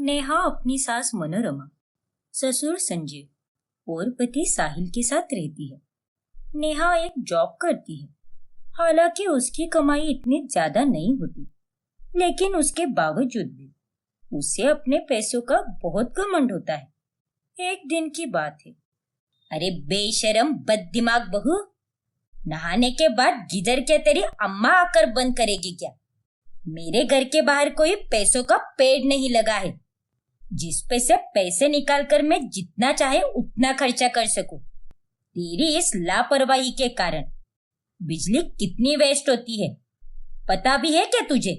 नेहा अपनी सास मनोरमा, ससुर संजीव और पति साहिल के साथ रहती है। नेहा एक जॉब करती है। हालांकि उसकी कमाई इतनी ज्यादा नहीं होती, लेकिन उसके बावजूद भी उसे अपने पैसों का बहुत घमंड होता है। एक दिन की बात है। अरे बेशरम बददिमाग बहू, नहाने के बाद गिदर के तेरी अम्मा आकर बंद करेगी क्या? मेरे घर के बाहर कोई पैसों का पेड़ नहीं लगा है जिस पे से पैसे निकालकर मैं जितना चाहे उतना खर्चा कर सकूं। तेरी इस लापरवाही के कारण बिजली कितनी वेस्ट होती है पता भी है क्या तुझे?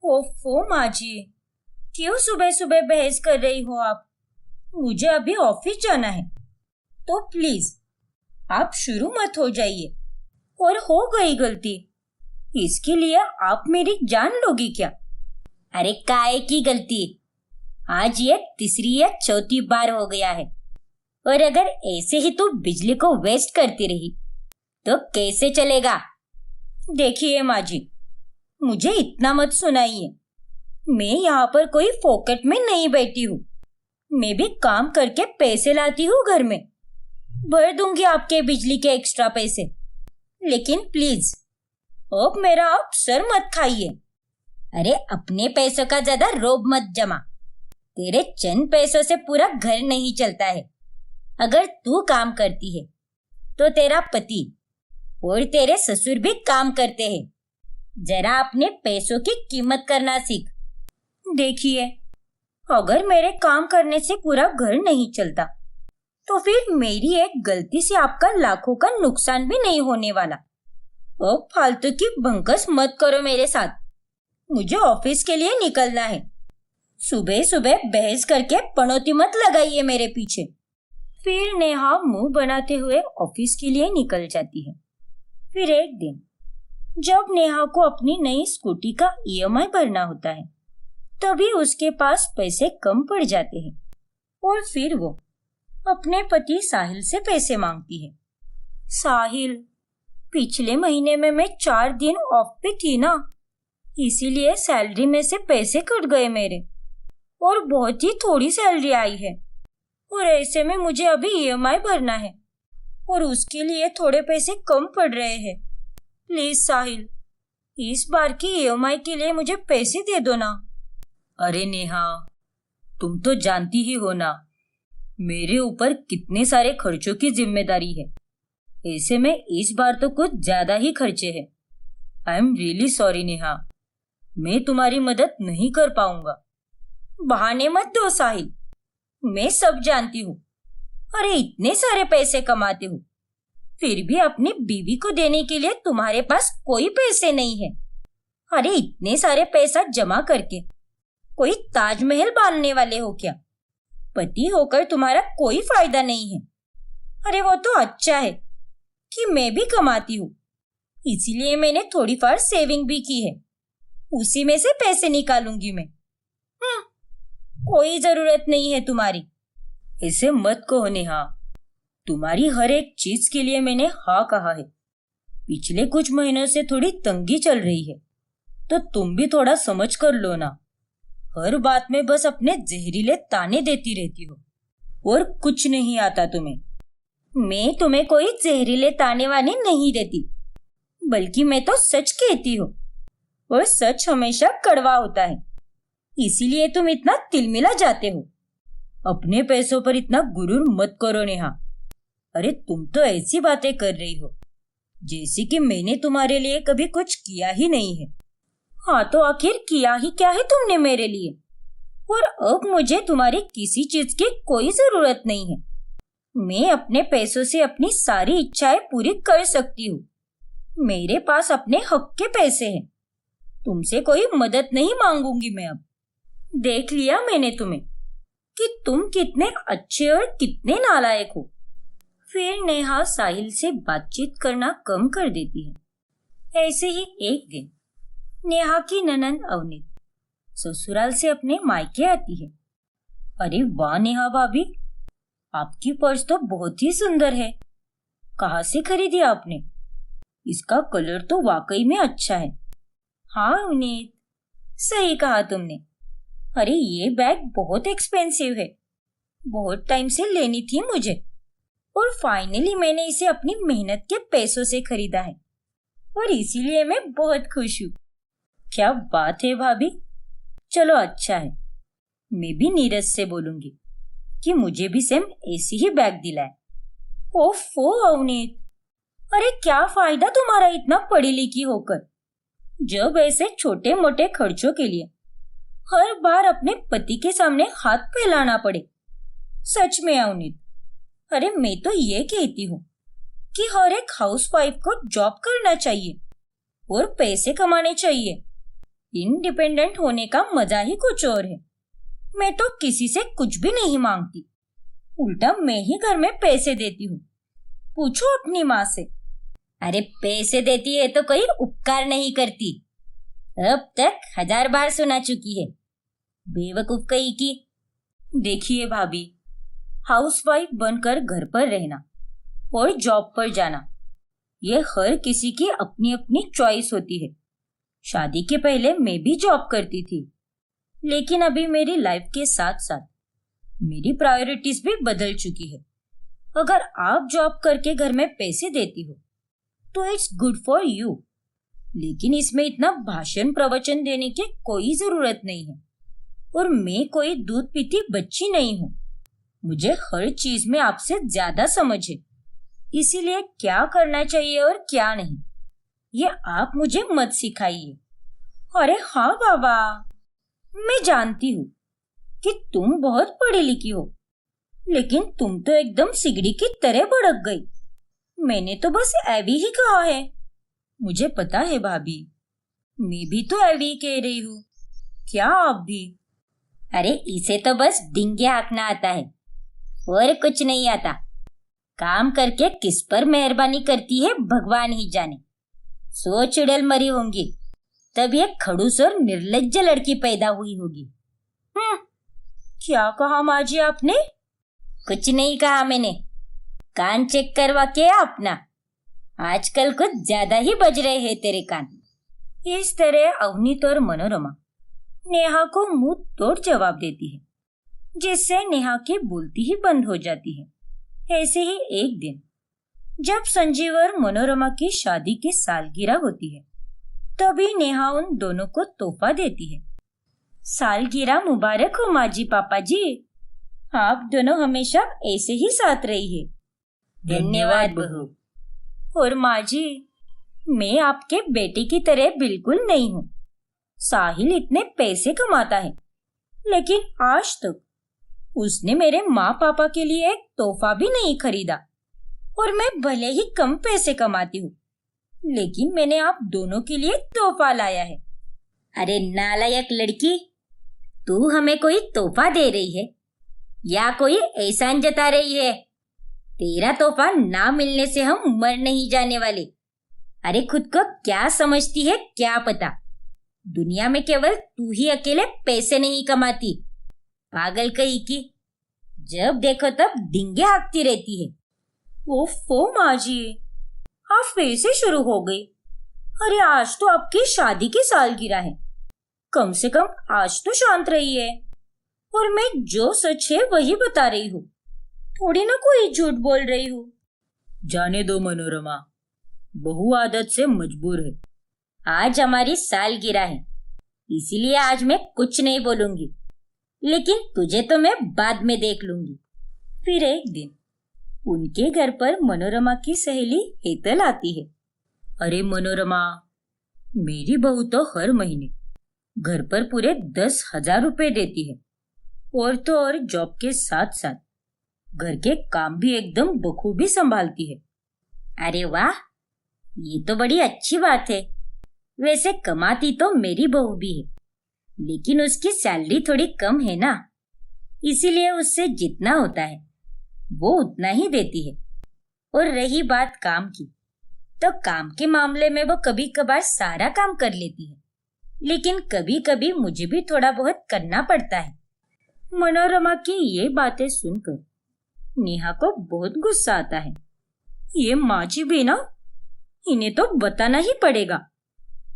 ओफो माँ जी, क्यों सुबह सुबह बहस कर रही हो आप? मुझे अभी ऑफिस जाना है, तो प्लीज आप शुरू मत हो जाइए। और हो गई गलती, इसके लिए आप मेरी जान लोगी क्या? अरे काहे की गलती? आज ये तीसरी या चौथी बार हो गया है, और अगर ऐसे ही तू बिजली को वेस्ट करती रही तो कैसे चलेगा? देखिए माँ जी, मुझे इतना मत सुनाइए। मैं यहाँ पर कोई फोकट में नहीं बैठी हूँ। मैं भी काम करके पैसे लाती हूँ घर में। भर दूंगी आपके बिजली के एक्स्ट्रा पैसे, लेकिन प्लीज अब मेरा आप सर मत खाइए। अरे अपने पैसों का ज्यादा रोब मत जमा। तेरे चंद पैसों से पूरा घर नहीं चलता है। अगर तू काम करती है तो तेरा पति और तेरे ससुर भी काम करते हैं। जरा अपने पैसों की कीमत करना सीख। देखिए, अगर मेरे काम करने से पूरा घर नहीं चलता तो फिर मेरी एक गलती से आपका लाखों का नुकसान भी नहीं होने वाला। अब फालतू की बहस मत करो मेरे साथ। मुझे ऑफिस के लिए निकलना है। सुबह सुबह बहस करके पनौती मत लगाइए मेरे पीछे। फिर नेहा मुंह बनाते हुए ऑफिस के लिए निकल जाती है। फिर एक दिन जब नेहा को अपनी नई स्कूटी का ईएमआई भरना होता है, तभी उसके पास पैसे कम पड़ जाते हैं और फिर वो अपने पति साहिल से पैसे मांगती है। साहिल, पिछले महीने में मैं 4 दिन ऑफ पे थी ना, इसीलिए सैलरी में से पैसे कट गए मेरे, और बहुत ही थोड़ी सैलरी आई है, और ऐसे में मुझे अभी ईएमआई भरना है और उसके लिए थोड़े पैसे कम पड़ रहे हैं। प्लीज साहिल, इस बार की ईएमआई के लिए मुझे पैसे दे दो ना। अरे नेहा, तुम तो जानती ही हो ना मेरे ऊपर कितने सारे खर्चों की जिम्मेदारी है। ऐसे में इस बार तो कुछ ज्यादा ही खर्चे हैं। I am really sorry Neha, मैं तुम्हारी मदद नहीं कर पाऊंगा। बहाने मत दो साहिल, मैं सब जानती हूँ। अरे इतने सारे पैसे कमाते हो, फिर भी अपनी बीवी को देने के लिए तुम्हारे पास कोई पैसे नहीं है। अरे इतने सारे पैसा जमा करके कोई ताजमहल बांधने वाले हो क्या? पति होकर तुम्हारा कोई फायदा नहीं है। अरे वो तो अच्छा है कि मैं भी कमाती हूँ, इसीलिए मैंने थोड़ी फार सेविंग भी की है। उसी में से पैसे निकालूंगी मैं। कोई जरूरत नहीं है तुम्हारी। ऐसे मत कहो नेहा, तुम्हारी हर एक चीज के लिए मैंने हाँ कहा है। पिछले कुछ महीनों से थोड़ी तंगी चल रही है, तो तुम भी थोड़ा समझ कर लो ना। हर बात में बस अपने जहरीले ताने देती रहती हो और कुछ नहीं आता तुम्हें। मैं तुम्हें कोई जहरीले ताने वाने नहीं देती, बल्कि मैं तो सच कहती हूँ, और सच हमेशा कड़वा होता है। इसीलिए तुम इतना तिलमिला जाते हो। अपने पैसों पर इतना गुरूर मत करो नेहा। अरे तुम तो ऐसी बातें कर रही हो जैसे कि मैंने तुम्हारे लिए कभी कुछ किया ही नहीं है। हाँ तो आखिर किया ही क्या है तुमने मेरे लिए? और अब मुझे तुम्हारी किसी चीज की कोई जरूरत नहीं है। मैं अपने पैसों से अपनी सारी इच्छाएं पूरी कर सकती हूँ। मेरे पास अपने हक के पैसे हैं। तुमसे कोई मदद नहीं मांगूंगी मैं अब। देख लिया मैंने तुम्हें कि तुम कितने अच्छे और कितने नालायक हो। फिर नेहा साहिल से बातचीत करना कम कर देती है। ऐसे ही एक दिन नेहा की ननंद अवनीत ससुराल से अपने मायके आती है। अरे वाह नेहा भाभी, आपकी पर्स तो बहुत ही सुंदर है। कहाँ से खरीदी आपने? इसका कलर तो वाकई में अच्छा है। हाँ अवनीत, सही कहा तुमने। अरे ये बैग बहुत एक्सपेंसिव है, बहुत टाइम से लेनी थी मुझे और फाइनली मैंने इसे अपनी मेहनत के पैसों से खरीदा है और इसीलिए मैं बहुत खुश हूँ। क्या बात है भाभी, चलो अच्छा है, मैं भी नीरज से बोलूंगी कि मुझे भी सेम ऐसी ही बैग दिलाए। ओफो अवनीत, अरे क्या फायदा तुम्हारा इतना पढ़ी लिखी होकर जब ऐसे छोटे मोटे खर्चों के लिए हर बार अपने पति के सामने हाथ फैलाना पड़े। सच में अवनीत, अरे मैं तो ये कहती हूँ कि हर एक हाउसवाइफ को जॉब करना चाहिए और पैसे कमाने चाहिए। इंडिपेंडेंट होने का मजा ही कुछ और है। मैं तो किसी से कुछ भी नहीं मांगती, उल्टा मैं ही घर में पैसे देती हूँ। पूछो अपनी माँ से। अरे पैसे देती है तो कोई उपकार नहीं करती, अब तक 1000 बार सुना चुकी है, बेवकूफ कहीं की। देखिए भाभी, हाउसवाइफ बनकर घर पर रहना और जॉब पर जाना ये हर किसी की अपनी अपनी चॉइस होती है। शादी के पहले मैं भी जॉब करती थी, लेकिन अभी मेरी लाइफ के साथ साथ मेरी प्रायोरिटीज भी बदल चुकी है। अगर आप जॉब करके घर में पैसे देती हो तो इट्स गुड फॉर यू, लेकिन इसमें इतना भाषण प्रवचन देने की कोई जरूरत नहीं है। और मैं कोई दूध पीती बच्ची नहीं हूँ, मुझे हर चीज में आपसे ज्यादा समझ है, इसीलिए क्या करना चाहिए और क्या नहीं ये आप मुझे मत सिखाइए। अरे हाँ बाबा, मैं जानती हूँ कि तुम बहुत पढ़ी लिखी हो, लेकिन तुम तो एकदम सिगड़ी की तरह भड़क गई। मैंने तो बस एवी ही कहा है। मुझे पता है भाभी, मैं भी तो एवी कह रही हूँ, क्या आप भी? अरे इसे तो बस डिंगे हाँकना आता है और कुछ नहीं आता। काम करके किस पर मेहरबानी करती है भगवान ही जाने। 100 चुड़ैल मरी होंगी तब ये खड़ूस और निर्लज्ज लड़की पैदा हुई होगी। क्या कहा माँ जी आपने? कुछ नहीं कहा मैंने, कान चेक करवा के अपना, आजकल कुछ ज्यादा ही बज रहे हैं तेरे कान। इस तरह अवनीत और मनोरमा नेहा को मुंह तोड़ जवाब देती है, जिससे नेहा की बोलती ही बंद हो जाती है। ऐसे ही एक दिन जब संजीव और मनोरमा की शादी की सालगिरह होती है, तभी नेहा उन दोनों को तोहफा देती है। सालगिरह मुबारक हो माँ जी पापा जी, आप दोनों हमेशा ऐसे ही साथ रहिए। धन्यवाद बहू। और माँ जी, मैं आपके बेटे की तरह बिल्कुल नहीं हूँ। साहिल इतने पैसे कमाता है, लेकिन आज तक उसने मेरे माँ पापा के लिए एक तोहफा भी नहीं खरीदा। और मैं भले ही कम पैसे कमाती हूँ, लेकिन मैंने आप दोनों के लिए तोहफा लाया है। अरे नालायक लड़की, तू हमें कोई तोहफा दे रही है या कोई एहसान जता रही है? तेरा तोहफा ना मिलने से हम मर नहीं जाने वाले। अरे खुद को क्या समझती है क्या पता, दुनिया में केवल तू ही अकेले पैसे नहीं कमाती, पागल कहीं की। जब देखो तब डिंगे हाँकती रहती है। ओफो माँ जी, आप फिर से शुरू हो गई। अरे आज तो आपकी शादी की सालगिरह है, कम से कम आज तो शांत रहिए। और मैं जो सच है वही बता रही हूँ, थोड़ी ना कोई झूठ बोल रही हूँ। जाने दो मनोरमा, बहू आदत से मजबूर है। आज हमारी सालगिरह है, इसीलिए आज मैं कुछ नहीं बोलूंगी, लेकिन तुझे तो मैं बाद में देख लूंगी। फिर एक दिन उनके घर पर मनोरमा की सहेली हेतल आती है। अरे मनोरमा, मेरी बहू तो हर महीने घर पर पूरे 10,000 रुपए देती है, और तो और जॉब के साथ साथ घर के काम भी एकदम बखूबी संभालती है। अरे वाह, ये तो बड़ी अच्छी बात है। वैसे कमाती तो मेरी बहू भी है, लेकिन उसकी सैलरी थोड़ी कम है ना, इसीलिए उससे जितना होता है वो उतना ही देती है। और रही बात काम की, तो काम के मामले में वो कभी कभार सारा काम कर लेती है, लेकिन कभी कभी मुझे भी थोड़ा बहुत करना पड़ता है। मनोरमा की ये बातें सुनकर नेहा को बहुत गुस्सा आता है। ये माँ जी भी ना, इन्हें तो बताना ही पड़ेगा।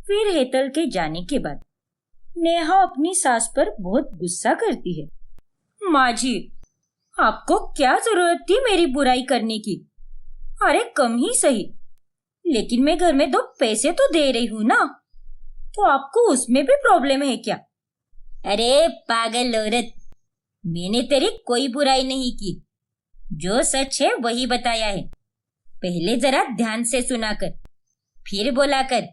फिर हेतल के जाने के बाद नेहा अपनी सास पर बहुत गुस्सा करती है। माँ जी, आपको क्या जरूरत थी मेरी बुराई करने की? अरे कम ही सही, लेकिन मैं घर में 2 पैसे तो दे रही हूँ ना, तो आपको उसमें भी प्रॉब्लम है क्या? अरे पागल औरत, मैंने तेरी कोई बुराई नहीं की। जो सच है वही बताया है। पहले जरा ध्यान से सुना कर, फिर बोला कर।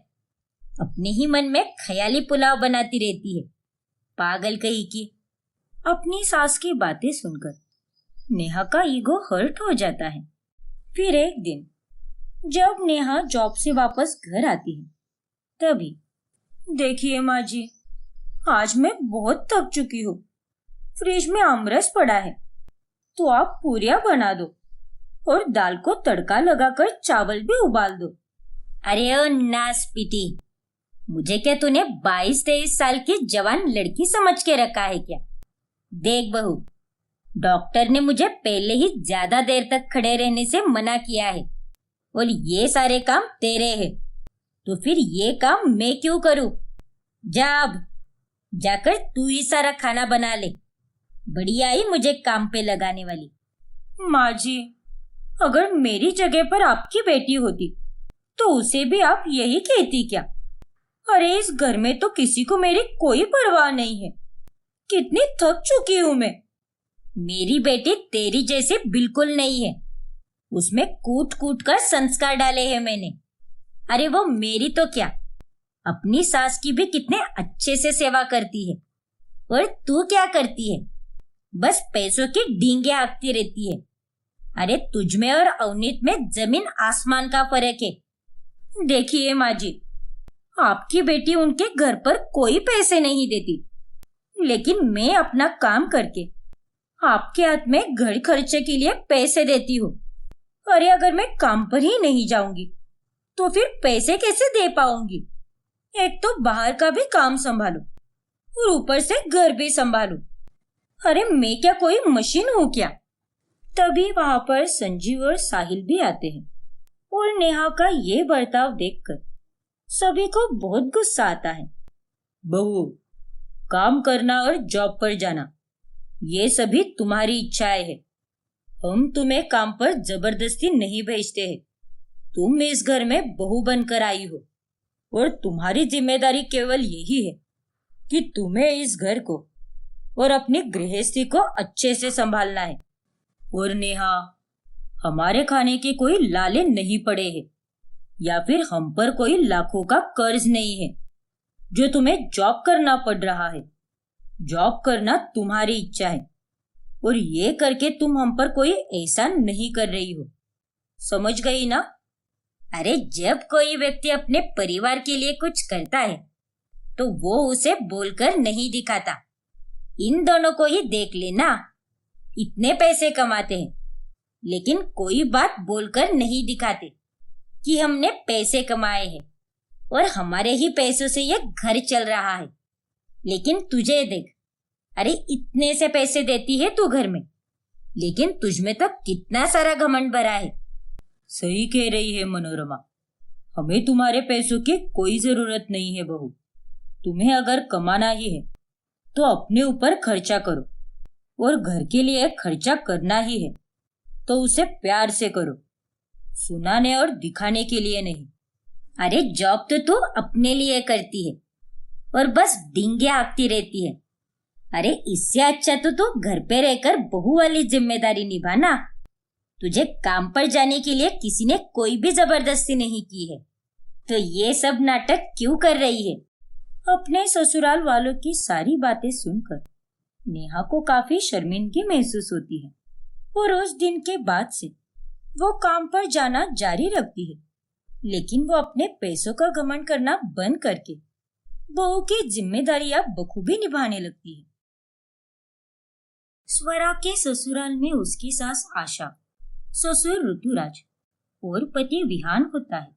अपने ही मन में ख्याली पुलाव बनाती रहती है, पागल कहीं की। अपनी सास की बातें सुनकर नेहा का ईगो हर्ट हो जाता है। फिर एक दिन जब नेहा जॉब से वापस घर आती है, तभी, देखिए माँ जी, आज मैं बहुत थक चुकी हूँ। फ्रिज में आमरस पड़ा है, तो आप पूरियां बना दो और दाल को तड़का लगाकर चावल भी उबाल दो। अरे ओ नास पीटी, मुझे क्या तूने 22-23 साल की जवान लड़की समझ के रखा है क्या? देख बहू, डॉक्टर ने मुझे पहले ही ज्यादा देर तक खड़े रहने से मना किया है, और ये सारे काम तेरे हैं, तो फिर ये काम मैं क्यों करूं? जा अब, जाकर तू ही सारा खाना बना ले। बढ़िया आई मुझे काम पे लगाने वाली। माँ जी, अगर मेरी जगह पर आपकी बेटी होती तो उसे भी आप यही कहती क्या? अरे इस घर में तो किसी को मेरी कोई परवाह नहीं है। कितनी थक चुकी हूँ मैं। मेरी बेटी तेरी जैसी बिल्कुल नहीं है। उसमें कूट कूट कर संस्कार डाले हैं मैंने। अरे वो मेरी तो क्या, अपनी सास की भी कितने अच्छे से सेवा करती है। और तू क्या करती है? बस पैसों की डींगे हाँकती रहती है। अरे तुझमें और अवनीत में जमीन आसमान का फर्क है। देखिए माँ जी, आपकी बेटी उनके घर पर कोई पैसे नहीं देती, लेकिन मैं अपना काम करके आपके हाथ में घर खर्चे के लिए पैसे देती हूँ। अरे अगर मैं काम पर ही नहीं जाऊंगी तो फिर पैसे कैसे दे पाऊंगी? एक तो बाहर का भी काम संभालो और ऊपर से घर भी संभालो। अरे मैं क्या कोई मशीन हूँ क्या? तभी वहां पर संजीव और साहिल भी आते हैं और नेहा का ये बर्ताव देखकर सभी को बहुत गुस्सा आता है। बहू, काम करना और जॉब पर जाना ये सभी तुम्हारी इच्छाएं है। हम तुम्हें काम पर जबरदस्ती नहीं भेजते हैं। तुम इस घर में बहू बनकर आई हो और तुम्हारी जिम्मेदारी केवल यही है कि तुम्हें इस घर को और अपनी गृहस्थी को अच्छे से संभालना है। और नेहा, हमारे खाने के कोई लाले नहीं पड़े हैं या फिर हम पर कोई लाखों का कर्ज नहीं है जो तुम्हें जॉब करना पड़ रहा है। जॉब करना तुम्हारी इच्छा है और ये करके तुम हम पर कोई एहसान नहीं कर रही हो। समझ गई ना? अरे जब कोई व्यक्ति अपने परिवार के लिए कुछ करता है तो वो उसे बोलकर नहीं दिखाता। इन दोनों को ही देख लेना, इतने पैसे कमाते हैं लेकिन कोई बात बोलकर नहीं दिखाते कि हमने पैसे कमाए हैं और हमारे ही पैसों से ये घर चल रहा है। लेकिन तुझे देख, अरे इतने से पैसे देती है तू घर में, लेकिन तुझमें तो कितना सारा घमंड भरा है। सही कह रही है मनोरमा, हमें तुम्हारे पैसों की कोई जरूरत नहीं है बहू। तुम्हें अगर कमाना ही है तो अपने ऊपर खर्चा करो, और घर के लिए खर्चा करना ही है तो उसे प्यार से करो, सुनाने और दिखाने के लिए नहीं। अरे जॉब तो तू अपने लिए करती है और बस डींगे हाँकती रहती है। अरे इससे अच्छा तो तू घर पे रहकर बहू वाली जिम्मेदारी निभाना। तुझे काम पर जाने के लिए किसी ने कोई भी जबरदस्ती नहीं की है, तो ये सब नाटक क्यों कर रही है? अपने ससुराल वालों की सारी बातें सुनकर नेहा को काफी शर्मिंदगी महसूस होती है और उस दिन के बाद से वो काम पर जाना जारी रखती है, लेकिन वो अपने पैसों का घमंड करना बंद करके बहू की जिम्मेदारियां बखूबी निभाने लगती है। स्वरा के ससुराल में उसकी सास आशा, ससुर ऋतुराज और पति विहान होता है।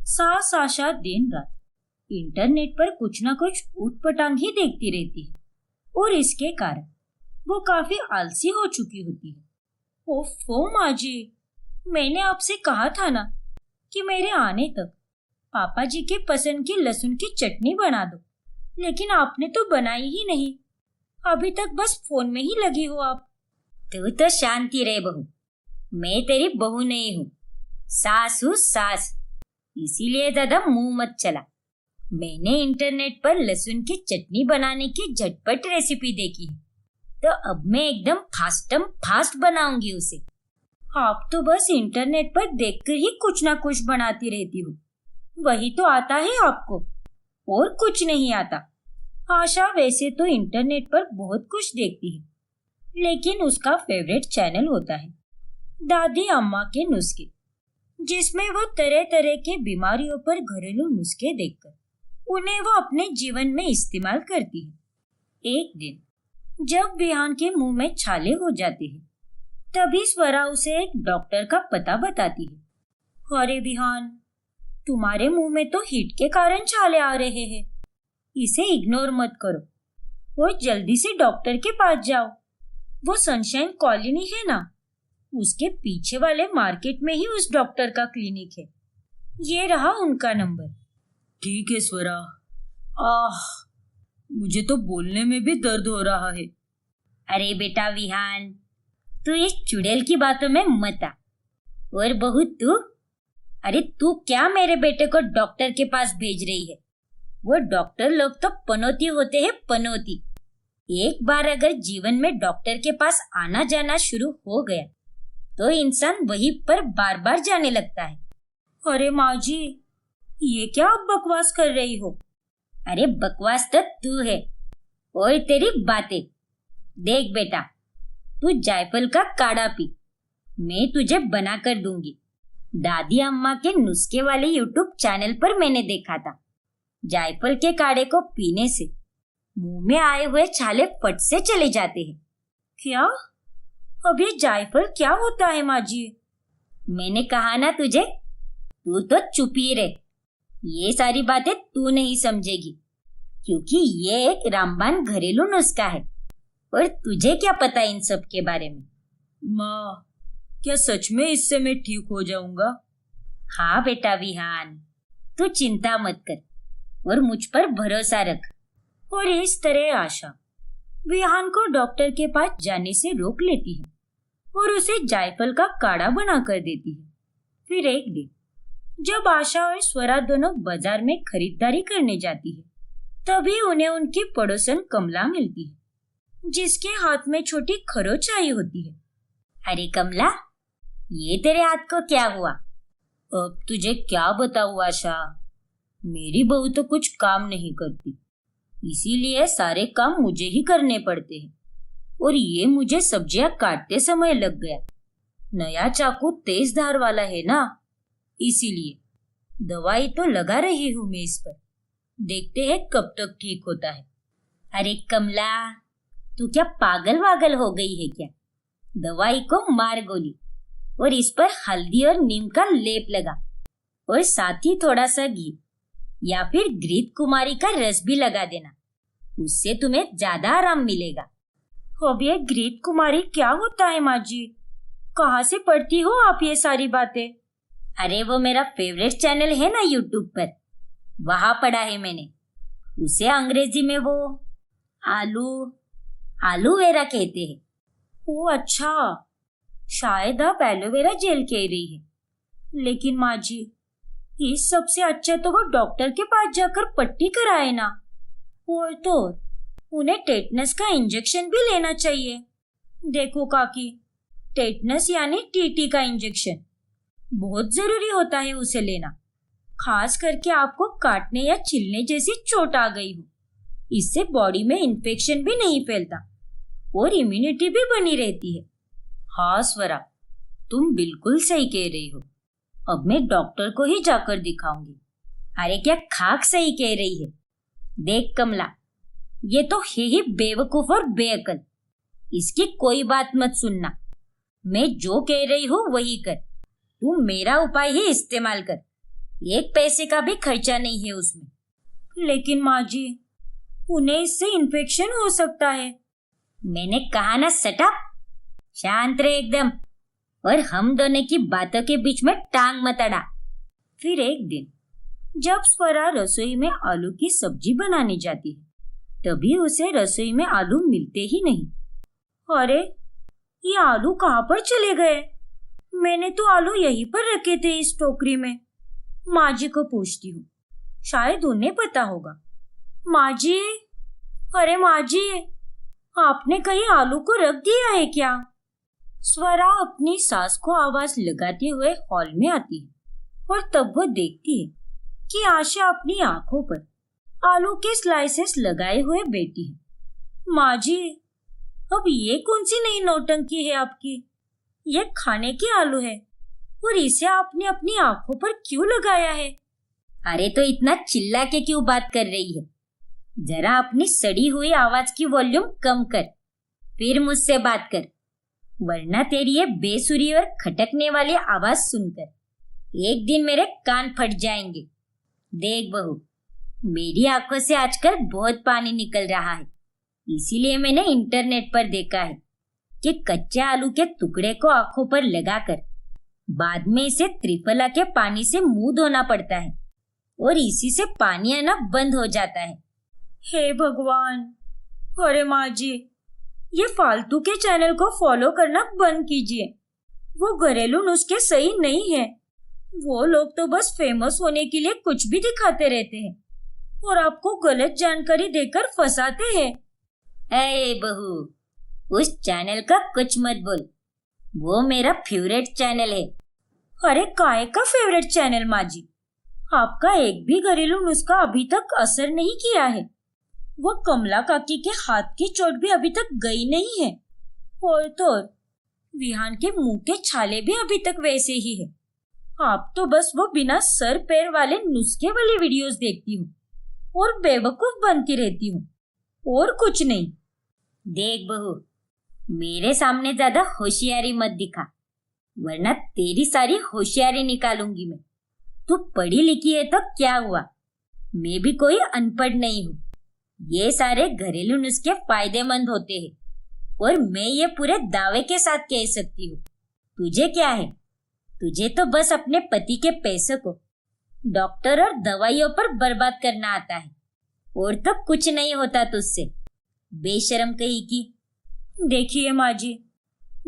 सास आशा दिन रात इंटरनेट पर कुछ ना कुछ ऊटपटांग ही देखती रहती है और इसके कारण वो काफी आलसी हो चुकी होती है। ओफो माँ जी, मैंने आपसे कहा था ना कि मेरे आने तक पापा जी के पसंद की लहसुन की चटनी बना दो, लेकिन आपने तो बनाई ही नहीं। अभी तक बस फोन में ही लगी हो आप। तू तो शांति रहे बहू। मैं तेरी बहू नहीं हूँ, सास हूँ सास। इसीलिए ज्यादा मुंह मत चला। मैंने इंटरनेट पर लहसुन की चटनी बनाने की झटपट रेसिपी देखी है, तो अब मैं एकदम फास्ट बनाऊंगी उसे। आप तो बस इंटरनेट पर देखकर ही कुछ ना कुछ बनाती रहती हो। वही तो आता है आपको, और कुछ नहीं आता। आशा वैसे तो इंटरनेट पर बहुत कुछ देखती है, लेकिन उसका फेवरेट चैनल होता है दादी अम्मा के नुस्खे, जिसमें वो तरह तरह के बीमारियों पर घरेलू नुस्खे देखकर उन्हें वो अपने जीवन में इस्तेमाल करती है। एक दिन जब विहान के मुंह में छाले हो जाते हैं, तभी स्वरा उसे एक डॉक्टर का पता बताती है। अरे विहान, तुम्हारे मुंह में तो हीट के कारण छाले आ रहे हैं। इसे इग्नोर मत करो और जल्दी से डॉक्टर के पास जाओ। वो सनशाइन कॉलोनी है ना, उसके पीछे वाले मार्केट में ही उस डॉक्टर का क्लिनिक है। ये रहा उनका नंबर। ठीक है स्वरा। मुझे तो बोलने में भी दर्द हो रहा है। अरे बेटा विहान, तू इस चुड़ैल की बातों में मत आ। और बहू तू, अरे तू क्या मेरे बेटे को डॉक्टर के पास भेज रही है? वो डॉक्टर लोग तो पनौती होते हैं, पनौती। एक बार अगर जीवन में डॉक्टर के पास आना जाना शुरू हो गया तो इंसान वहीं पर बार बार जाने लगता है। अरे माँ जी, ये क्या आप बकवास कर रही हो? अरे बकवास तो तू है और तेरी बातें। देख बेटा, तू जायफल का काढ़ा पी, मैं तुझे बना कर दूंगी। दादी अम्मा के नुस्खे वाले यूट्यूब चैनल पर मैंने देखा था, जायफल के काढ़े को पीने से मुंह में आए हुए छाले फट से चले जाते हैं। क्या? अब ये जायफल क्या होता है माँ जी? मैंने कहा ना तुझे, तू तो चुप ही रहे। ये सारी बातें तू नहीं समझेगी, क्योंकि ये एक रामबाण घरेलू नुस्खा है और तुझे क्या पता इन सब के बारे में। माँ, क्या सच में इससे मैं ठीक हो जाऊंगा? हाँ बेटा विहान, तू चिंता मत कर और मुझ पर भरोसा रख। और इस तरह आशा विहान को डॉक्टर के पास जाने से रोक लेती है और उसे जायफल का काढ़ा बना कर देती है। फिर एक दिन जब आशा और स्वरा दोनों बाजार में खरीदारी करने जाती है, तभी उन्हें उनकी पड़ोसन कमला मिलती है, जिसके हाथ में छोटी खरोच आई होती है। अरे कमला, ये तेरे हाथ को क्या हुआ? अब तुझे क्या बताऊं आशा, मेरी बहू तो कुछ काम नहीं करती, इसीलिए सारे काम मुझे ही करने पड़ते हैं। और ये मुझे सब्जियां काटते समय लग गया। नया चाकू तेज धार वाला है ना, इसीलिए दवाई तो लगा रही हूं मैं इस पर। देखते हैं कब तक ठीक होता है। अरे कमला, तू क्या पागल वागल हो गई है क्या? दवाई को मार गोली और इस पर हल्दी और नीम का लेप लगा और साथ ही थोड़ा सा घी या फिर घृत कुमारी का रस भी लगा देना। उससे तुम्हें ज्यादा आराम मिलेगा। अब ये घृत कुमारी क्या होता है माँ जी? कहाँ से पढ़ती हो आप ये सारी बातें? अरे वो मेरा फेवरेट चैनल है ना यूट्यूब पर, वहां पढ़ा है मैंने। उसे अंग्रेजी में वो आलूवेरा कहते हैं। ओ अच्छा, शायद आप एलोवेरा जेल कह रही है। लेकिन माँ जी, इस सबसे अच्छा तो वो डॉक्टर के पास जाकर पट्टी कराए ना। और तो उन्हें टेटनस का इंजेक्शन भी लेना चाहिए। देखो काकी, टेटनस यानी टीटी का इंजेक्शन बहुत जरूरी होता है उसे लेना, खास करके आपको काटने या छिलने जैसी चोट आ गई हो। इससे बॉडी में इन्फेक्शन भी नहीं फैलता और इम्यूनिटी भी बनी रहती है। हाँ स्वरा, तुम बिल्कुल सही कह रही हो। अब मैं डॉक्टर को ही जाकर दिखाऊंगी। अरे क्या खाक सही कह रही है? देख कमला, ये तो है ही बेवकूफ और बेअकल। इसकी कोई बात मत सुनना। मैं जो कह रही हूँ वही कर। तू मेरा उपाय ही इस्तेमाल कर, एक पैसे का भी खर्चा नहीं है उसमें। लेकिन माँ जी, उन्हें इससे इन्फेक्शन हो सकता है। मैंने कहा ना सटा, शांत रहे एकदम और हम दोनों की बातों के बीच में टांग मत अड़ा। फिर एक दिन जब स्वरा रसोई में आलू की सब्जी बनाने जाती है, तभी उसे रसोई में आलू मिलते ही नहीं। अरे, ये आलू कहाँ पर चले गए? मैंने तो आलू यहीं पर रखे थे इस टोकरी में। माँ जी को पूछती हूँ, शायद उन्हें पता होगा। माँ जी, अरे माँ जी, आपने कहीं आलू को रख दिया है क्या? स्वरा अपनी सास को आवाज लगाते हुए हॉल में आती है और तब वो देखती है कि आशा अपनी आंखों पर आलू के स्लाइसेस लगाए हुए बैठी है। माँ जी, अब ये कौन सी नई नौटंकी है आपकी? ये खाने के आलू है और इसे आपने अपनी आंखों पर क्यों लगाया है? अरे तो इतना चिल्ला के क्यों बात कर रही है? जरा अपनी सड़ी हुई आवाज की वॉल्यूम कम कर, फिर मुझसे बात कर, वरना तेरी ये बेसुरी और खटकने वाली आवाज सुनकर एक दिन मेरे कान फट जाएंगे। देख बहू, मेरी आंखों से आजकल बहुत पानी निकल रहा है, इसीलिए मैंने इंटरनेट पर देखा है कि कच्चे आलू के टुकड़े को आंखों पर लगाकर बाद में इसे त्रिफला के पानी से मुंह धोना पड़ता है और इसी से पानी आना बंद हो जाता है। हे भगवान! अरे माँ जी, ये फालतू के चैनल को फॉलो करना बंद कीजिए। वो घरेलू नुस्खे सही नहीं है। वो लोग तो बस फेमस होने के लिए कुछ भी दिखाते रहते हैं और आपको गलत जानकारी देकर फंसाते हैं। ऐ बहू, उस चैनल का कुछ मत बोल, वो मेरा फेवरेट चैनल है। अरे काय का फेवरेट चैनल माँ जी? आपका एक भी घरेलू नुस्खा अभी तक असर नहीं किया है। वो कमला काकी के हाथ की चोट भी अभी तक गई नहीं है और तो विहान के मुंह के छाले भी अभी तक वैसे ही है। आप तो बस वो बिना सर पैर वाले नुस्खे वाली वीडियोस देखती हूँ और बेवकूफ बनती रहती हूँ और कुछ नहीं। देख बहू, मेरे सामने ज्यादा होशियारी मत दिखा, वरना तेरी सारी होशियारी निकालूंगी मैं। तू पढ़ी लिखी है तो क्या हुआ, मैं भी कोई अनपढ़ नहीं हूँ। ये सारे घरेलू नुस्खे फायदेमंद होते हैं और मैं ये पूरे दावे के साथ कह सकती हूँ। तुझे क्या है? तुझे तो बस अपने पति के पैसे को डॉक्टर और दवाइयों पर बर्बाद करना आता है और तो कुछ नहीं होता तुझसे, बेशरम कहीं की। देखिए माँ जी,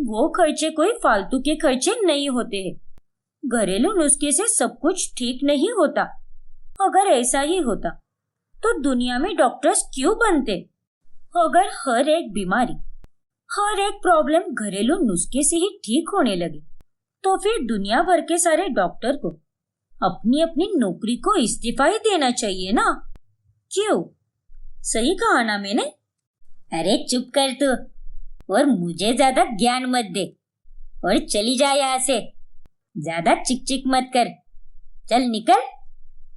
वो खर्चे कोई फालतू के खर्चे नहीं होते हैं। घरेलू नुस्खे से सब कुछ ठीक नहीं होता। अगर ऐसा ही होता तो दुनिया में डॉक्टर्स क्यों बनते? अगर हर एक बीमारी, हर एक प्रॉब्लम घरेलू नुस्खे से ही ठीक होने लगे तो फिर दुनिया भर के सारे डॉक्टर को अपनी अपनी नौकरी को इस्तीफा ही देना चाहिए ना? क्यों? सही कहा ना मैंने? अरे चुप कर तू और मुझे ज्यादा ज्ञान मत दे और चली जा यहाँ से। ज्यादा चिक चिक मत कर, चल निकल,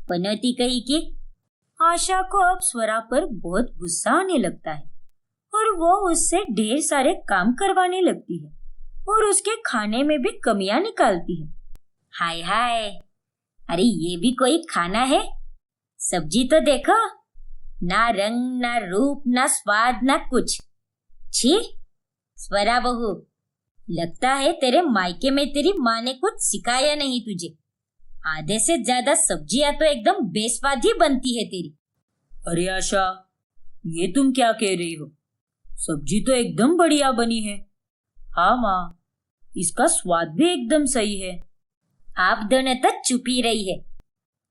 पनौती कहीं की। आशा को अब स्वरा पर बहुत गुस्सा आने लगता है और वो उससे ढेर सारे काम करवाने लगती है और उसके खाने में भी कमियां निकालती है। हाय हाय, अरे ये भी कोई खाना है? सब्जी तो देखो, ना रंग ना रूप ना स्वाद ना कुछ। छी स्वरा बहू, लगता है तेरे मायके में तेरी माँ ने कुछ सिखाया नहीं तुझे। आधे से ज्यादा सब्जियां तो एकदम बेस्वाद ही बनती है तेरी। अरे आशा, ये तुम क्या कह रही हो? सब्जी तो एकदम बढ़िया बनी है। हाँ माँ, इसका स्वाद भी एकदम सही है। आप दोनों तो चुप ही रही है।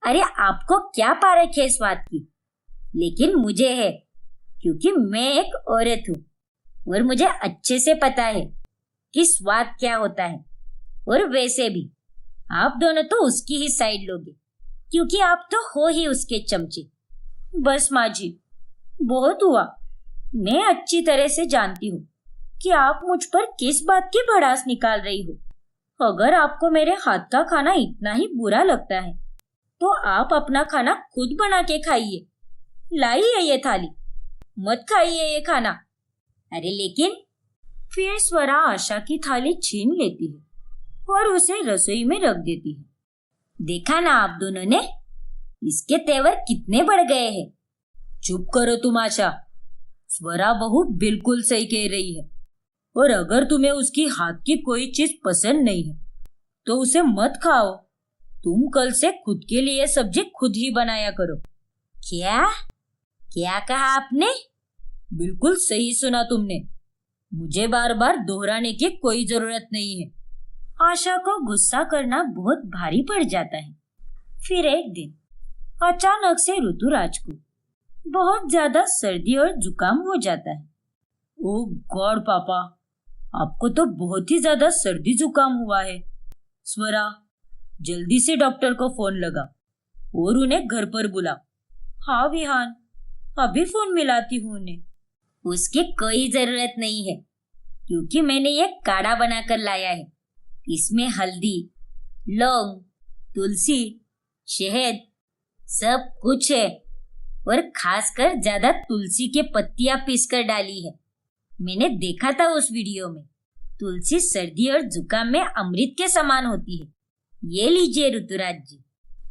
अरे आपको क्या पारख है स्वाद की? लेकिन मुझे है, क्योंकि मैं एक औरत हूँ और मुझे अच्छे से पता है कि स्वाद क्या होता है। और वैसे भी आप दोनों तो उसकी ही साइड लोगे, क्योंकि आप तो हो ही उसके चमचे। बस माँ जी, बहुत हुआ। मैं अच्छी तरह से जानती हूँ कि आप मुझ पर किस बात की भड़ास निकाल रही हो। अगर आपको मेरे हाथ का खाना इतना ही बुरा लगता है तो आप अपना खाना खुद बना के खाइए। लाइए ये थाली, मत खाइए ये खाना। अरे लेकिन फिर स्वरा आशा की थाली छीन लेती है और उसे रसोई में रख देती है। देखा ना आप दोनों ने, इसके तेवर कितने बढ़ गए हैं। चुप करो तुम आशा, स्वरा बहू बिल्कुल सही कह रही है और अगर तुम्हें उसकी हाथ की कोई चीज पसंद नहीं है तो उसे मत खाओ। तुम कल से खुद के लिए सब्जी खुद ही बनाया करो। क्या क्या कहा आपने? बिल्कुल सही सुना तुमने। मुझे बार बार दोहराने की कोई जरूरत नहीं है। आशा को गुस्सा करना बहुत भारी पड़ जाता है। फिर एक दिन अचानक से ऋतुराज को बहुत ज्यादा सर्दी और जुकाम हो जाता है। ओह गॉड पापा, आपको तो बहुत ही ज्यादा सर्दी जुकाम हुआ है। स्वरा, जल्दी से डॉक्टर को फोन लगा और उन्हें घर पर बुला। हाँ विहान, अभी फोन मिलाती हूँ उन्हें। उसकी कोई जरूरत नहीं है, क्योंकि मैंने ये काढ़ा बनाकर लाया है। इसमें हल्दी, लौंग, तुलसी, शहद सब कुछ है, और खासकर ज्यादा तुलसी के पत्तियां पीसकर डाली है। मैंने देखा था उस वीडियो में। तुलसी सर्दी और जुकाम में अमृत के समान होती है। ये लीजिए ऋतुराज जी।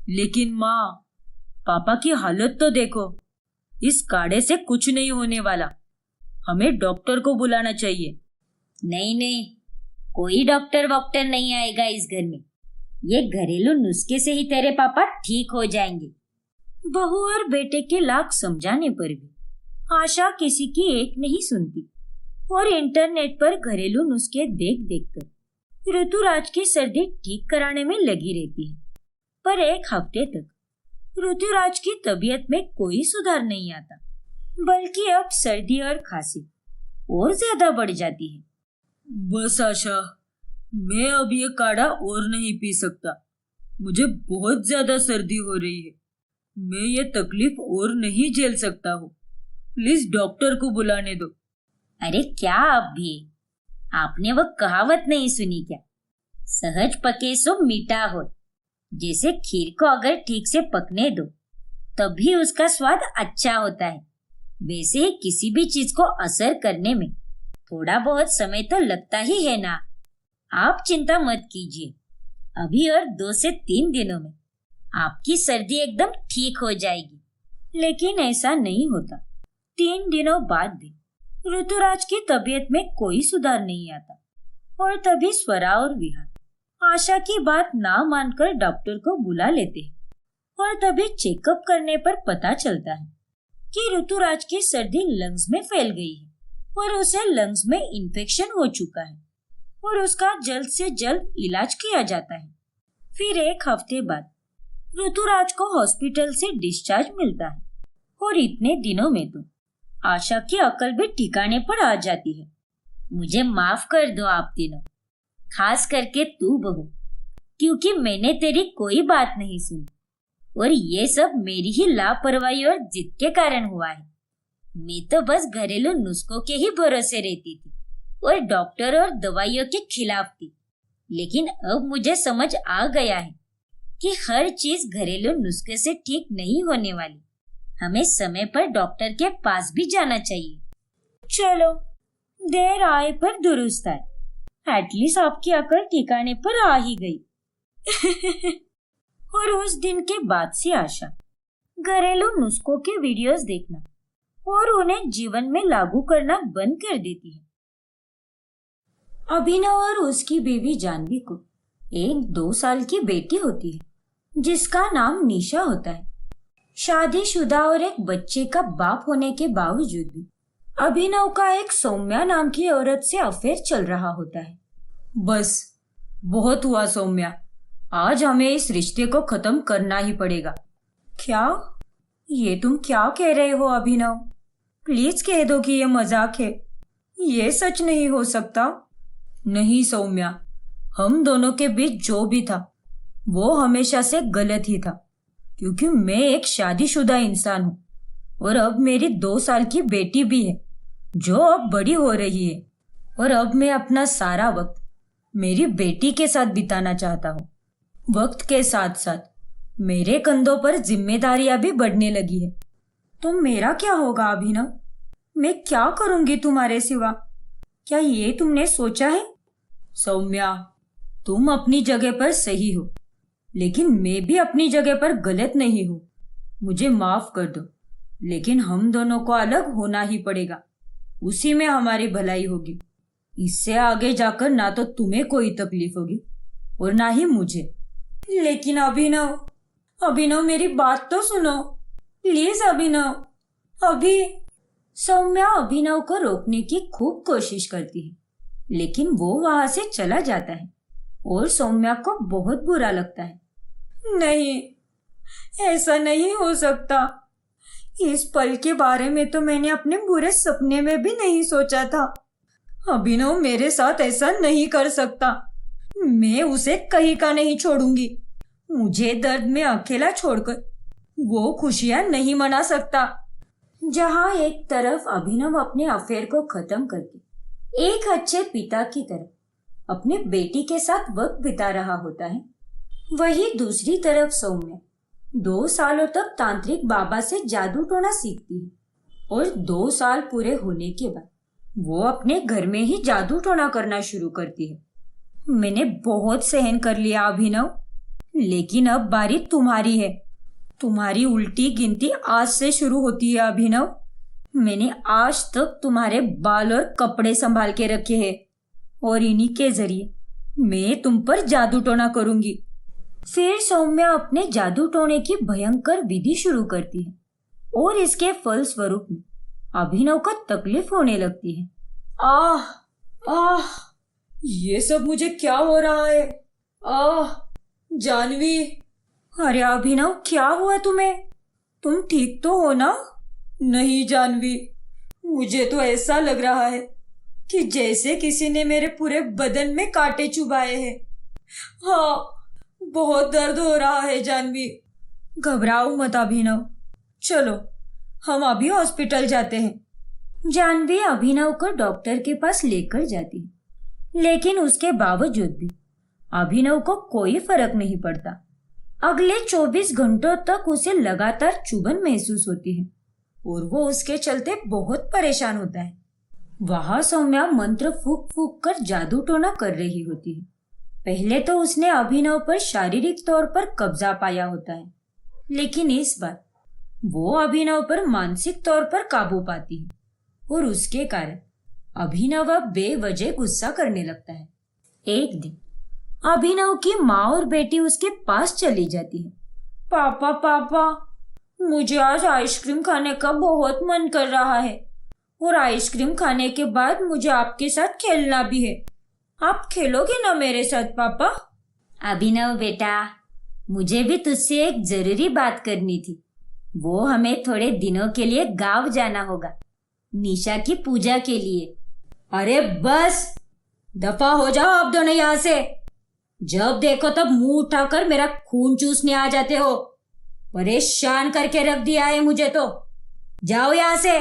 लेकिन माँ, पापा की हालत तो देखो। इस काढ़े से कुछ नहीं होने वाला। हमें डॉक्टर को बुलाना चाहिए। नहीं नहीं, कोई डॉक्टर वॉक्टर नहीं आएगा इस घर में। ये घरेलू नुस्खे से ही तेरे पापा ठीक हो जाएंगे। बहू और बेटे के लाख समझाने पर भी आशा किसी की एक नहीं सुनती और इंटरनेट पर घरेलू नुस्खे देख देखकर ऋतुराज की सर्दी ठीक कराने में लगी रहती है। पर एक हफ्ते तक ऋतुराज की तबीयत में कोई सुधार नहीं आता, बल्कि अब सर्दी और खांसी और ज्यादा बढ़ जाती है। बस आशा, मैं अब ये काढ़ा और नहीं पी सकता। मुझे बहुत ज्यादा सर्दी हो रही है। मैं ये तकलीफ और नहीं झेल सकता हूँ। प्लीज डॉक्टर को बुलाने दो। अरे क्या आप भी, आपने वो कहावत नहीं सुनी क्या? सहज पके सो मीठा हो। जैसे खीर को अगर ठीक से पकने दो तभी उसका स्वाद अच्छा होता है, वैसे ही किसी भी चीज को असर करने में थोड़ा बहुत समय तो लगता ही है ना। आप चिंता मत कीजिए, अभी और 2 से 3 दिनों में आपकी सर्दी एकदम ठीक हो जाएगी। लेकिन ऐसा नहीं होता। 3 दिनों बाद भी ऋतुराज की तबीयत में कोई सुधार नहीं आता और तभी स्वरा और विहान आशा की बात ना मानकर डॉक्टर को बुला लेते हैं। और तभी चेकअप करने पर पता चलता है कि ऋतुराज की सर्दी लंग्स में फैल गई है और उसे लंग्स में इन्फेक्शन हो चुका है और उसका जल्द से जल्द इलाज किया जाता है। फिर एक हफ्ते बाद ऋतुराज को हॉस्पिटल से डिस्चार्ज मिलता है और इतने दिनों में तो आशा की अकल भी ठिकाने पर आ जाती है। मुझे माफ कर दो आप तीनों, खास करके तू बहू, क्योंकि मैंने तेरी कोई बात नहीं सुनी और ये सब मेरी ही लापरवाही और जिद के कारण हुआ है। मैं तो बस घरेलू नुस्खों के ही भरोसे रहती थी और डॉक्टर और दवाइयों के खिलाफ थी। लेकिन अब मुझे समझ आ गया है कि हर चीज घरेलू नुस्खे से ठीक नहीं होने वाली। हमें समय पर डॉक्टर के पास भी जाना चाहिए। चलो, देर आए पर दुरुस्त आए। एटलीस्ट आपकी अकल ठिकाने पर आ ही गई। और उस दिन के बाद से आशा घरेलू नुस्खों के वीडियोस देखना और उन्हें जीवन में लागू करना बंद कर देती है। अभिनव और उसकी बीवी जानवी को एक 2 साल की बेटी होती है जिसका नाम निशा होता है। शादीशुदा और एक बच्चे का बाप होने के बावजूद भी अभिनव का एक सौम्या नाम की औरत से अफेयर चल रहा होता है। बस बहुत हुआ सौम्या, आज हमें इस रिश्ते को खत्म करना ही पड़ेगा। क्या? ये तुम क्या कह रहे हो अभिनव? प्लीज कह दो कि ये मजाक है। ये सच नहीं हो सकता। नहीं सौम्या, हम दोनों के बीच जो भी था वो हमेशा से गलत ही था, क्योंकि मैं एक शादीशुदा इंसान हूँ और अब मेरी 2 साल की बेटी भी है जो अब बड़ी हो रही है, और अब मैं अपना सारा वक्त मेरी बेटी के साथ बिताना चाहता हूँ। वक्त के साथ साथ मेरे कंधों पर जिम्मेदारियां भी बढ़ने लगी है। तो मेरा क्या होगा अभिनव? मैं क्या करूंगी तुम्हारे सिवा? क्या ये तुमने सोचा है? सौम्या, तुम अपनी जगह पर सही हो, लेकिन मैं भी अपनी जगह पर गलत नहीं हूँ। मुझे माफ कर दो, लेकिन हम दोनों को अलग होना ही पड़ेगा। उसी में हमारी भलाई होगी। इससे आगे जाकर ना तो तुम्हें कोई तकलीफ होगी और ना ही मुझे। लेकिन अभिनव मेरी बात तो सुनो प्लीज। अभिनव, अभी सौम्या अभिनव को रोकने की खूब कोशिश करती है, लेकिन वो वहां से चला जाता है और सौम्या को बहुत बुरा लगता है। नहीं, ऐसा नहीं हो सकता। इस पल के बारे में तो मैंने अपने बुरे सपने में भी नहीं सोचा था। अभिनव मेरे साथ ऐसा नहीं कर सकता। मैं उसे कहीं का नहीं छोड़ूंगी। मुझे दर्द में अकेला छोड़कर वो खुशियां नहीं मना सकता। जहां एक तरफ अभिनव अपने अफेयर को खत्म करके एक अच्छे पिता की तरह अपने बेटी के साथ वक्त बिता रहा होता है, वही दूसरी तरफ सौम्या 2 सालों तक तांत्रिक बाबा से जादू टोना सीखती है और 2 साल पूरे होने के बाद वो अपने घर में ही जादू टोना करना शुरू करती है। मैंने बहुत सहन कर लिया अभिनव, लेकिन अब बारी तुम्हारी है। तुम्हारी उल्टी गिनती आज से शुरू होती है अभिनव। मैंने आज तक तुम्हारे बाल और कपड़े संभाल के रखे हैं और इन्हीं के जरिए मैं तुम पर जादू टोना करूंगी। फिर सौम्या अपने जादू टोने की भयंकर विधि शुरू करती है और इसके फल स्वरूप में अभिनव को तकलीफ होने लगती है। आह, ये सब मुझे क्या हो रहा है? जानवी। अरे अभिनव, क्या हुआ तुम्हें? तुम ठीक तो हो ना? नहीं जानवी, मुझे तो ऐसा लग रहा है कि जैसे किसी ने मेरे पूरे बदन में कांटे चुभाए हैं। हाँ, बहुत दर्द हो रहा है जानवी। घबराओ मत अभिनव, चलो हम अभी हॉस्पिटल जाते हैं। जानवी अभिनव को डॉक्टर के पास लेकर जाती है, लेकिन उसके बावजूद भी अभिनव को कोई फर्क नहीं पड़ता। अगले 24 घंटों तक उसे लगातार चुभन महसूस होती है और वो उसके चलते बहुत परेशान होता है। वहां सौम्या मंत्र फूंक फूंक कर जादू टोना कर रही होती है। पहले तो उसने अभिनव पर शारीरिक तौर पर कब्जा पाया होता है, लेकिन इस बार वो अभिनव पर मानसिक तौर पर काबू पाती है और उसके कारण अभिनव अब बेवजह गुस्सा करने लगता है। एक दिन अभिनव की माँ और बेटी उसके पास चली जाती है। पापा, मुझे आज आइसक्रीम खाने का बहुत मन कर रहा है और आइसक्रीम खाने के बाद मुझे आपके साथ खेलना भी है। आप खेलोगे ना मेरे साथ पापा? अभिनव बेटा, मुझे भी तुझसे एक जरूरी बात करनी थी। वो हमें थोड़े दिनों के लिए गांव जाना होगा, निशा की पूजा के लिए। अरे बस, दफा हो जाओ आप दोनों यहाँ से। जब देखो तब मुंह उठाकर मेरा खून चूसने आ जाते हो। परेशान करके रख दिया है मुझे तो। जाओ यहाँ से।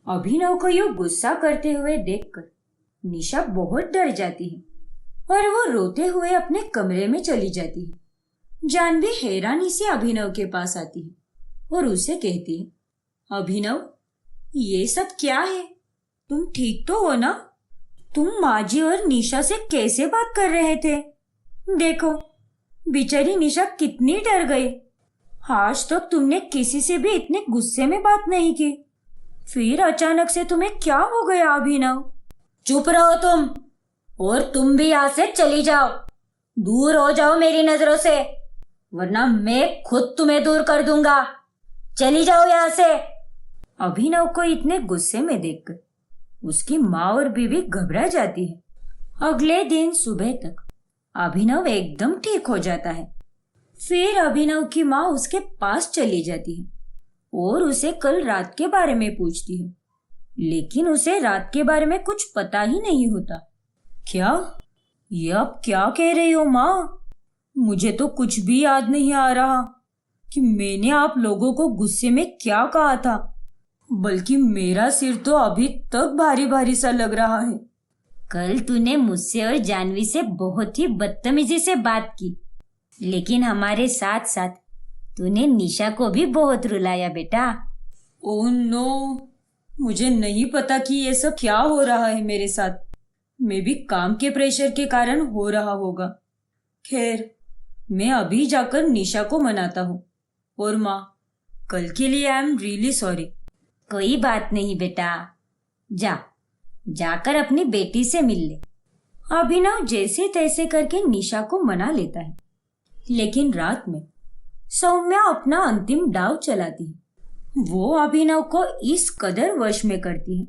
अभिनव को यूं गुस्सा करते हुए देखकर निशा बहुत डर जाती है और वो रोते हुए अपने कमरे में चली जाती है। जानवी हैरानी से अभिनव के पास आती है और उसे कहती है, अभिनव, ये सब क्या है? तुम ठीक तो हो ना? तुम माजी और निशा से कैसे बात कर रहे थे? देखो, बेचारी निशा कितनी डर गई। आज तक तुमने किसी से भी इतने गुस्से में बात नहीं की, फिर अचानक से तुम्हें क्या हो गया अभिनव? चुप रहो तुम, और तुम भी यहाँ से चली जाओ। दूर हो जाओ मेरी नजरों से, वरना मैं खुद तुम्हें दूर कर दूंगा। चली जाओ यहाँ से। अभिनव को इतने गुस्से में देखकर उसकी माँ और बीवी घबरा जाती है। अगले दिन सुबह तक अभिनव एकदम ठीक हो जाता है। फिर अभिनव की माँ उसके पास चली जाती है और उसे कल रात के बारे में पूछती है, लेकिन उसे रात के बारे में कुछ पता ही नहीं होता। क्या? ये आप क्या कह रही हो माँ? मुझे तो कुछ भी याद नहीं आ रहा कि मैंने आप लोगों को गुस्से में क्या कहा था, बल्कि मेरा सिर तो अभी तक भारी भारी सा लग रहा है। कल तूने मुझसे और जानवी से बहुत ही बदतमीजी से बात की, लेकिन हमारे साथ साथ तूने निशा को भी बहुत रुलाया बेटा। ओह नो, मुझे नहीं पता कि ये सब क्या हो रहा है मेरे साथ। मैं भी काम के प्रेशर के कारण हो रहा होगा। खैर, मैं अभी जाकर निशा को मनाता हूँ। और माँ, कल के लिए आई एम रियली सॉरी। कोई बात नहीं बेटा, जाकर अपनी बेटी से मिल ले। अभिनव जैसे तैसे करके निशा को मना लेता है, लेकिन रात में सौम्या अपना अंतिम दांव चलाती है वो अभिनव को इस कदर वश में करती है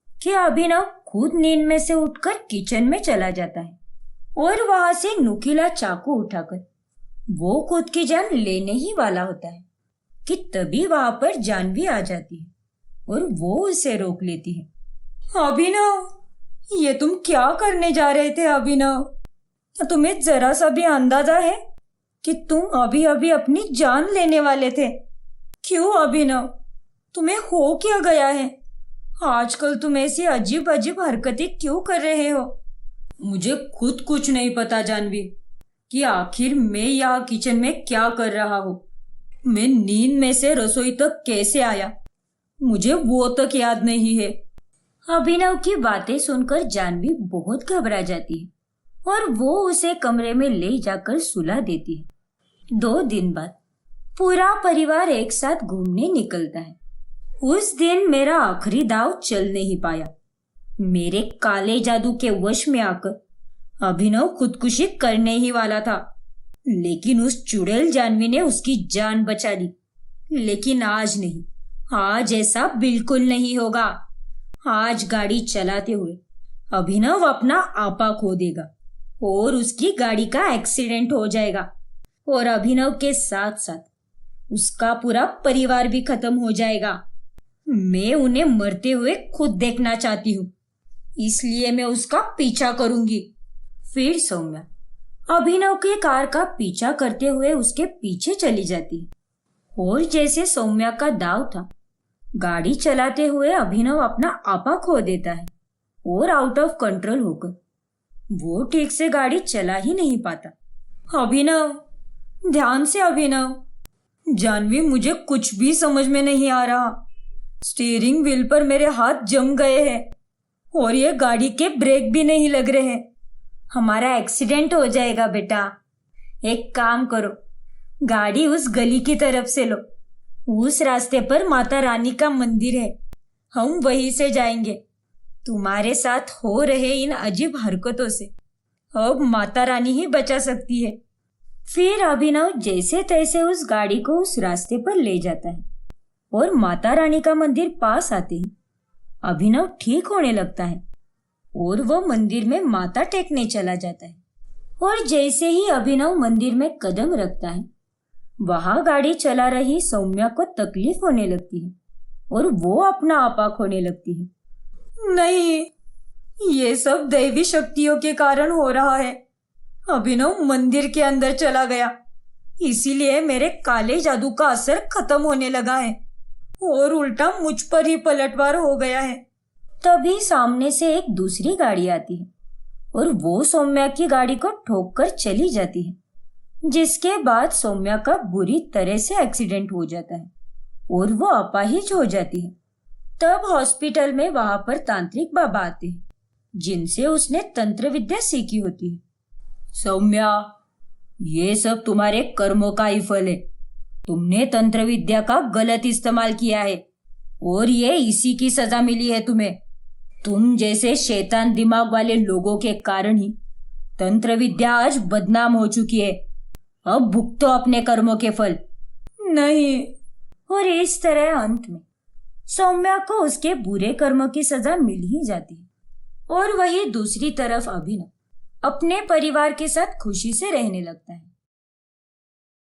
कि अभिनव खुद नींद में से उठकर किचन में चला जाता है और वहां से नुकीला चाकू उठाकर वो खुद की जान लेने ही वाला होता है कि तभी वहां पर जानवी आ जाती है और वो उसे रोक लेती है। अभिनव, ये तुम क्या करने जा रहे थे अभिनव? तुम्हें जरा सा भी अंदाजा है कि तुम अभी अभी अपनी जान लेने वाले थे? क्यों अभिनव, तुम्हें हो क्या गया है? आजकल तुम ऐसी अजीब अजीब हरकतें क्यों कर रहे हो? मुझे खुद कुछ नहीं पता जानवी कि आखिर मैं यहाँ किचन में क्या कर रहा हूँ। मैं नींद में से रसोई तक कैसे आया, मुझे वो तक याद नहीं है। अभिनव की बातें सुनकर जानवी बहुत घबरा जाती है और वो उसे कमरे में ले जाकर सुला देती है। 2 दिन बाद पूरा परिवार एक साथ घूमने निकलता है। उस दिन मेरा आखिरी दाव चल नहीं पाया। मेरे काले जादू के वश में आकर अभिनव खुदकुशी करने ही वाला था, लेकिन उस चुड़ैल जानवी ने उसकी जान बचा ली। लेकिन आज नहीं, आज ऐसा बिल्कुल नहीं होगा। आज गाड़ी चलाते हुए अभिनव अपना आपा खो देगा और उसकी गाड़ी का एक्सीडेंट हो जाएगा और अभिनव के साथ साथ उसका पूरा परिवार भी खत्म हो जाएगा। मैं उन्हें मरते हुए खुद देखना चाहती हूँ, इसलिए मैं उसका पीछा करूंगी। फिर सौम्या अभिनव के कार का पीछा करते हुए उसके पीछे चली जाती है और जैसे सौम्या का दाव था, गाड़ी चलाते हुए अभिनव अपना आपा खो देता है और आउट ऑफ कंट्रोल होकर वो ठीक से गाड़ी चला ही नहीं पाता। अभिनव, ध्यान से अभिनव। जानवी, मुझे कुछ भी समझ में नहीं आ रहा। स्टीयरिंग व्हील पर मेरे हाथ जम गए हैं और ये गाड़ी के ब्रेक भी नहीं लग रहे हैं। हमारा एक्सीडेंट हो जाएगा बेटा। एक काम करो, गाड़ी उस गली की तरफ से लो। उस रास्ते पर माता रानी का मंदिर है, हम वहीं से जाएंगे। तुम्हारे साथ हो रहे इन अजीब हरकतों से अब माता रानी ही बचा सकती है। फिर अभिनव जैसे तैसे उस गाड़ी को उस रास्ते पर ले जाता है और माता रानी का मंदिर पास आते ही अभिनव ठीक होने लगता है और वो मंदिर में माथा टेकने चला जाता है। और जैसे ही अभिनव मंदिर में कदम रखता है, वहां गाड़ी चला रही सौम्या को तकलीफ होने लगती है और वो अपना आपा खोने लगती है। नहीं, ये सब दैवी शक्तियों के कारण हो रहा है। अभिनव मंदिर के अंदर चला गया, इसीलिए मेरे काले जादू का असर खत्म होने लगा है और उल्टा मुझ पर ही पलटवार हो गया है। तभी सामने से एक दूसरी गाड़ी आती है और वो सौम्या की गाड़ी को ठोक कर चली जाती है, जिसके बाद सौम्या का बुरी तरह से एक्सीडेंट हो जाता है और वो अपाहिज हो जाती है। तब हॉस्पिटल में वहां पर तांत्रिक बाबा आते हैं, जिनसे उसने तंत्र विद्या सीखी होती है। सौम्या, ये सब तुम्हारे कर्मों का ही फल है। तुमने तंत्र विद्या का गलत इस्तेमाल किया है और ये इसी की सजा मिली है तुम्हें। तुम जैसे शैतान दिमाग वाले लोगों के कारण ही तंत्र विद्या आज बदनाम हो चुकी है। अब भुगतो अपने कर्मों के फल। नहीं। और इस तरह अंत में सौम्या को उसके बुरे कर्मों की सजा मिल ही जाती है और वही दूसरी तरफ अभिनव अपने परिवार के साथ खुशी से रहने लगता है।